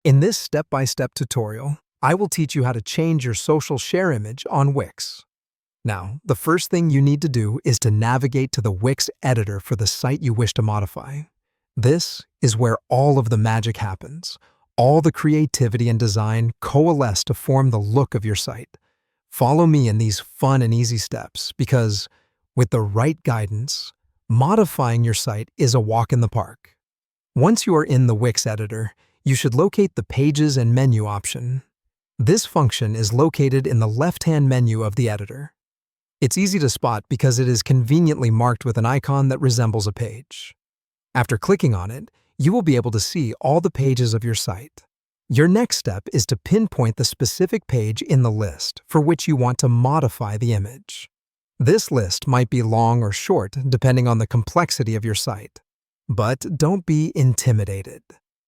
In this step-by-step tutorial, I will teach you how to change your social share image on Wix. Now, the first thing you need to do is to navigate to the Wix editor for the site you wish to modify. This is where all of the magic happens. All the creativity and design coalesce to form the look of your site. Follow me in these fun and easy steps because, with the right guidance, modifying your site is a walk in the park. Once you are in the Wix editor, you should locate the Pages and Menu option. This function is located in the left-hand menu of the editor. It's easy to spot because it is conveniently marked with an icon that resembles a page. After clicking on it, you will be able to see all the pages of your site. Your next step is to pinpoint the specific page in the list for which you want to modify the image. This list might be long or short depending on the complexity of your site. But don't be intimidated.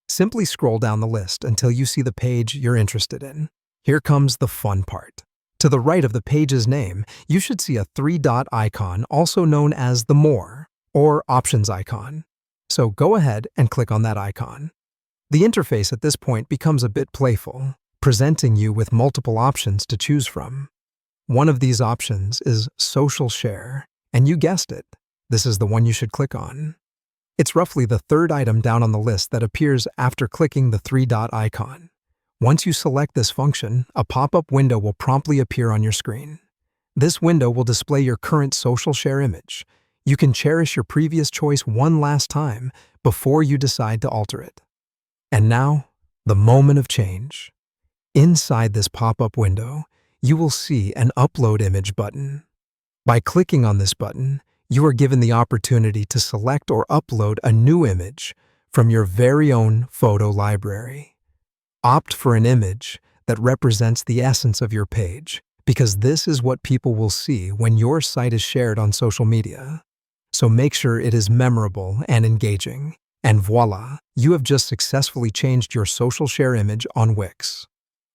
Simply scroll down the list until you see the page you're interested in. Here comes the fun part. To the right of the page's name, you should see a three-dot icon, also known as the More or Options icon. So go ahead and click on that icon. The interface at this point becomes a bit playful, presenting you with multiple options to choose from. One of these options is Social Share, and you guessed it, this is the one you should click on. It's roughly the third item down on the list that appears after clicking the three-dot icon. Once you select this function, a pop-up window will promptly appear on your screen. This window will display your current social share image. You can cherish your previous choice one last time before you decide to alter it. And now, the moment of change. Inside this pop-up window, you will see an Upload Image button. By clicking on this button, you are given the opportunity to select or upload a new image from your very own photo library. Opt for an image that represents the essence of your page, because this is what people will see when your site is shared on social media. So make sure it is memorable and engaging. And voila, you have just successfully changed your social share image on Wix.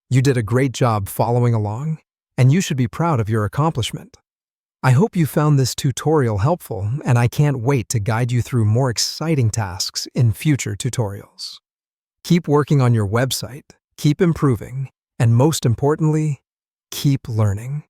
You did a great job following along, and you should be proud of your accomplishment. I hope you found this tutorial helpful, and I can't wait to guide you through more exciting tasks in future tutorials. Keep working on your website, keep improving, and most importantly, keep learning.